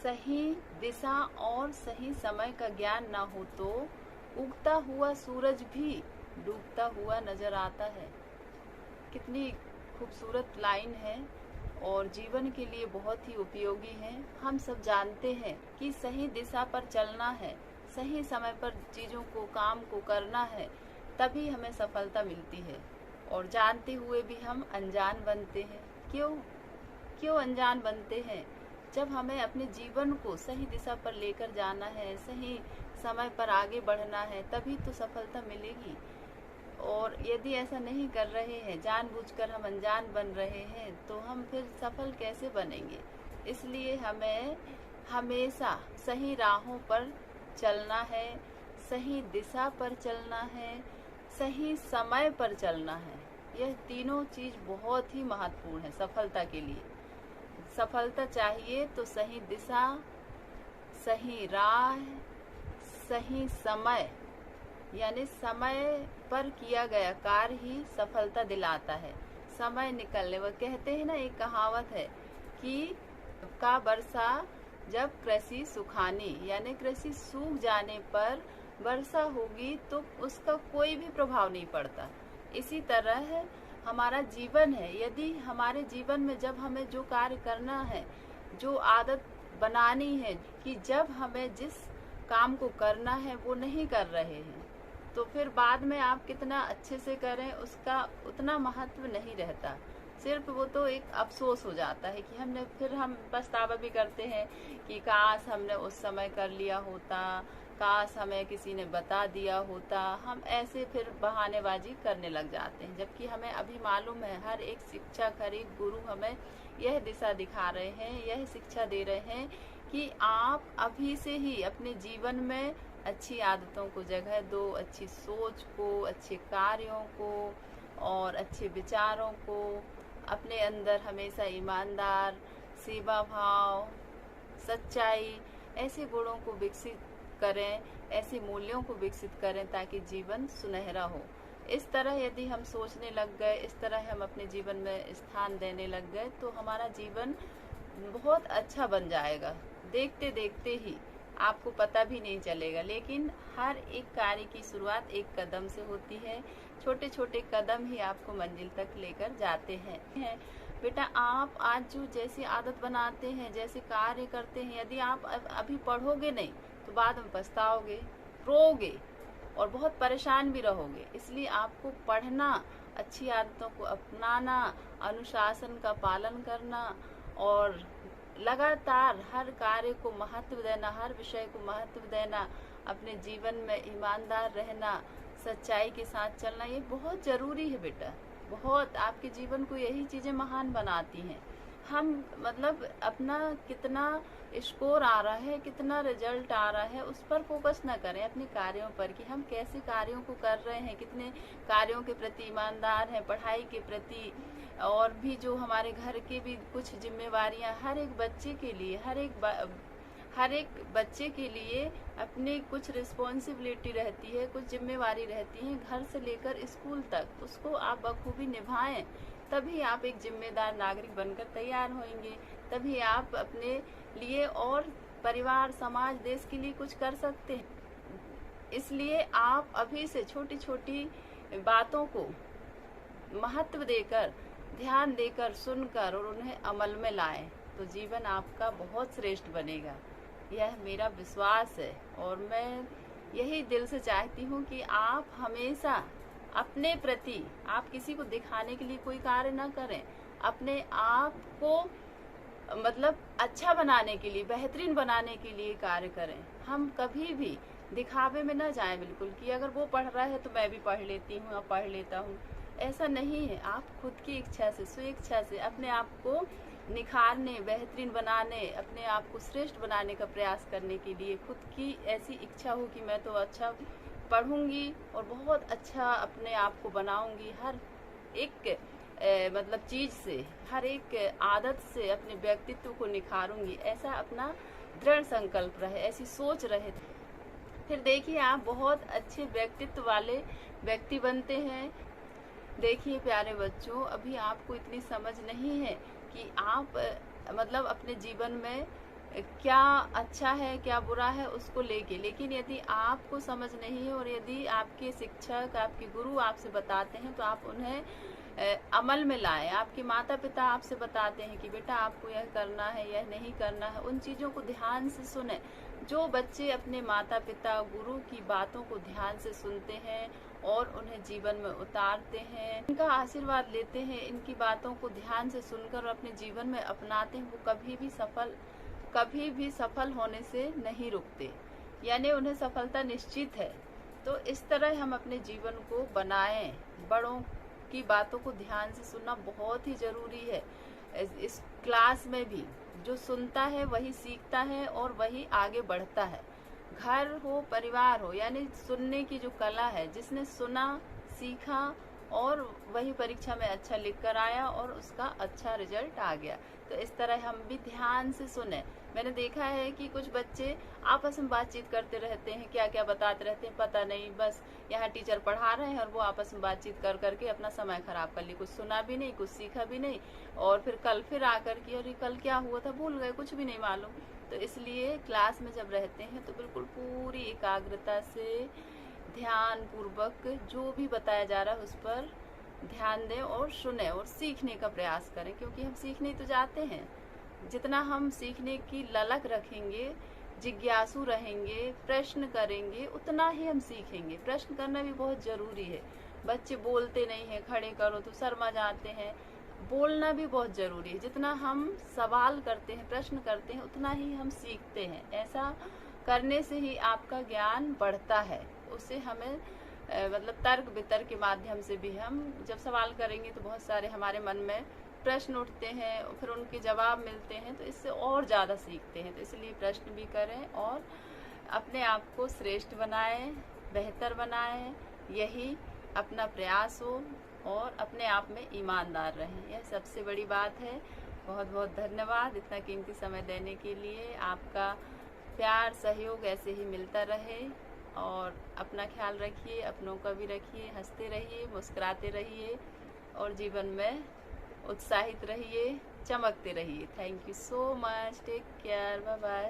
सही दिशा और सही समय का ज्ञान ना हो तो उगता हुआ सूरज भी डूबता हुआ नजर आता है। कितनी खूबसूरत लाइन है और जीवन के लिए बहुत ही उपयोगी है। हम सब जानते हैं कि सही दिशा पर चलना है, सही समय पर चीज़ों को, काम को करना है, तभी हमें सफलता मिलती है। और जानते हुए भी हम अनजान बनते हैं। क्यों अनजान बनते हैं? जब हमें अपने जीवन को सही दिशा पर लेकर जाना है, सही समय पर आगे बढ़ना है, तभी तो सफलता मिलेगी। और यदि ऐसा नहीं कर रहे हैं, जानबूझकर हम अनजान बन रहे हैं, तो हम फिर सफल कैसे बनेंगे? इसलिए हमें हमेशा सही राहों पर चलना है, सही दिशा पर चलना है, सही समय पर चलना है। यह तीनों चीज बहुत ही महत्वपूर्ण है सफलता के लिए। सफलता चाहिए तो सही दिशा, सही राह, सही समय, यानी समय पर किया गया कार्य ही सफलता दिलाता है। समय निकलने, वो कहते हैं ना, एक कहावत है कि का वर्षा जब कृषि सुखानी, यानी कृषि सूख जाने पर वर्षा होगी तो उसका कोई भी प्रभाव नहीं पड़ता। इसी तरह हमारा जीवन है। यदि हमारे जीवन में जब हमें जो कार्य करना है, जो आदत बनानी है कि जब हमें जिस काम को करना है वो नहीं कर रहे हैं, तो फिर बाद में आप कितना अच्छे से करें उसका उतना महत्व नहीं रहता। सिर्फ वो तो एक अफसोस हो जाता है कि फिर हम पछतावा भी करते हैं कि काश हमने उस समय कर लिया होता, काश हमें किसी ने बता दिया होता। हम ऐसे फिर बहानेबाजी करने लग जाते हैं, जबकि हमें अभी मालूम है, हर एक शिक्षक, हर एक गुरु हमें यह दिशा दिखा रहे हैं, यह शिक्षा दे रहे हैं कि आप अभी से ही अपने जीवन में अच्छी आदतों को जगह दो, अच्छी सोच को, अच्छे कार्यों को और अच्छे विचारों को। अपने अंदर हमेशा ईमानदार, सेवा भाव, सच्चाई, ऐसे गुणों को विकसित करें, ऐसे मूल्यों को विकसित करें ताकि जीवन सुनहरा हो। इस तरह यदि हम सोचने लग गए, इस तरह हम अपने जीवन में स्थान देने लग गए, तो हमारा जीवन बहुत अच्छा बन जाएगा। देखते देखते ही आपको पता भी नहीं चलेगा। लेकिन हर एक कार्य की शुरुआत एक कदम से होती है। छोटे छोटे कदम ही आपको मंजिल तक लेकर जाते हैं। बेटा, आप आज जो जैसी आदत बनाते हैं, जैसे कार्य करते हैं, यदि आप अभी पढ़ोगे नहीं तो बाद में पछताओगे, रोओगे और बहुत परेशान भी रहोगे। इसलिए आपको पढ़ना, अच्छी आदतों को अपनाना, अनुशासन का पालन करना और लगातार हर कार्य को महत्व देना, हर विषय को महत्व देना, अपने जीवन में ईमानदार रहना, सच्चाई के साथ चलना, ये बहुत जरूरी है बेटा। बहुत, आपके जीवन को यही चीजें महान बनाती हैं। हम मतलब अपना कितना स्कोर आ रहा है, कितना रिजल्ट आ रहा है, उस पर फोकस न करें, अपने कार्यों पर कि हम कैसे कार्यों को कर रहे हैं, कितने कार्यों के प्रति ईमानदार हैं, पढ़ाई के प्रति, और भी जो हमारे घर के भी कुछ जिम्मेवारियां हर एक बच्चे के लिए, हर एक बच्चे के लिए अपनी कुछ रिस्पॉन्सिबिलिटी रहती है, कुछ जिम्मेवारी रहती है, घर से लेकर स्कूल तक। उसको आप बखूबी निभाएं, तभी आप एक जिम्मेदार नागरिक बनकर तैयार होंगे। तभी आप अपने लिए और परिवार, समाज, देश के लिए कुछ कर सकते हैं। इसलिए आप अभी से छोटी छोटी बातों को महत्व देकर, ध्यान देकर, सुनकर और उन्हें अमल में लाएं, तो जीवन आपका बहुत श्रेष्ठ बनेगा। यह मेरा विश्वास है और मैं यही दिल से चाहती हूँ कि आप हमेशा अपने प्रति, आप किसी को दिखाने के लिए कोई कार्य ना करें, अपने आप को मतलब अच्छा बनाने के लिए, बेहतरीन बनाने के लिए कार्य करें। हम कभी भी दिखावे में ना जाएं बिल्कुल कि अगर वो पढ़ रहा है तो मैं भी पढ़ लेती हूँ या पढ़ लेता हूँ। ऐसा नहीं है। आप खुद की इच्छा से, स्वेच्छा से अपने आप को निखारने, बेहतरीन बनाने, अपने आप को श्रेष्ठ बनाने का प्रयास करने के लिए खुद की ऐसी इच्छा हो कि मैं तो अच्छा पढ़ूंगी और बहुत अच्छा अपने आप को बनाऊंगी, हर एक मतलब चीज से, हर एक आदत से अपने व्यक्तित्व को निखारूंगी, ऐसा अपना दृढ़ संकल्प रहे, ऐसी सोच रहे, फिर देखिए आप बहुत अच्छे व्यक्तित्व वाले व्यक्ति बनते हैं। देखिए प्यारे बच्चों, अभी आपको इतनी समझ नहीं है कि आप मतलब अपने जीवन में क्या अच्छा है क्या बुरा है उसको लेके। लेकिन यदि आपको समझ नहीं है और यदि आपके शिक्षक आपके गुरु आपसे बताते हैं तो आप उन्हें अमल में लाएं। आपके माता पिता आपसे बताते हैं कि बेटा आपको यह करना है यह नहीं करना है, उन चीज़ों को ध्यान से सुने। जो बच्चे अपने माता पिता गुरु की बातों को ध्यान से सुनते हैं और उन्हें जीवन में उतारते हैं, इनका आशीर्वाद लेते हैं, इनकी बातों को ध्यान से सुनकर और अपने जीवन में अपनाते हैं, वो कभी भी सफल होने से नहीं रुकते, यानी उन्हें सफलता निश्चित है। तो इस तरह हम अपने जीवन को बनाएं। बड़ों की बातों को ध्यान से सुनना बहुत ही जरूरी है। इस क्लास में भी जो सुनता है वही सीखता है और वही आगे बढ़ता है। घर हो परिवार हो, यानी सुनने की जो कला है, जिसने सुना सीखा और वही परीक्षा में अच्छा लिख कर आया और उसका अच्छा रिजल्ट आ गया। तो इस तरह हम भी ध्यान से सुने। मैंने देखा है कि कुछ बच्चे आपस में बातचीत करते रहते हैं, क्या क्या बताते रहते हैं पता नहीं, बस यहाँ टीचर पढ़ा रहे हैं और वो आपस में बातचीत कर करके अपना समय खराब कर ली, कुछ सुना भी नहीं कुछ सीखा भी नहीं, और फिर कल फिर आकर के अरे कल क्या हुआ था भूल गए, कुछ भी नहीं मालूम। तो इसलिए क्लास में जब रहते हैं तो बिल्कुल पूरी एकाग्रता से ध्यान पूर्वक जो भी बताया जा रहा है उस पर ध्यान दें और सुने और सीखने का प्रयास करें, क्योंकि हम सीखने तो जाते हैं। जितना हम सीखने की ललक रखेंगे, जिज्ञासु रहेंगे, प्रश्न करेंगे, उतना ही हम सीखेंगे। प्रश्न करना भी बहुत जरूरी है। बच्चे बोलते नहीं है, खड़े करो तो शर्मा जाते हैं। बोलना भी बहुत जरूरी है। जितना हम सवाल करते हैं प्रश्न करते हैं उतना ही हम सीखते हैं। ऐसा करने से ही आपका ज्ञान बढ़ता है। उससे हमें मतलब तर्क वितर्क के माध्यम से भी हम जब सवाल करेंगे तो बहुत सारे हमारे मन में प्रश्न उठते हैं, फिर उनके जवाब मिलते हैं, तो इससे और ज़्यादा सीखते हैं। तो इसलिए प्रश्न भी करें और अपने आप को श्रेष्ठ बनाएं, बेहतर बनाएं, यही अपना प्रयास हो और अपने आप में ईमानदार रहें। यह सबसे बड़ी बात है। बहुत बहुत धन्यवाद इतना कीमती समय देने के लिए। आपका प्यार सहयोग ऐसे ही मिलता रहे और अपना ख्याल रखिए, अपनों का भी रखिए, हंसते रहिए, मुस्कुराते रहिए और जीवन में उत्साहित रहिए, चमकते रहिए। Thank you so much. Take care. Bye bye.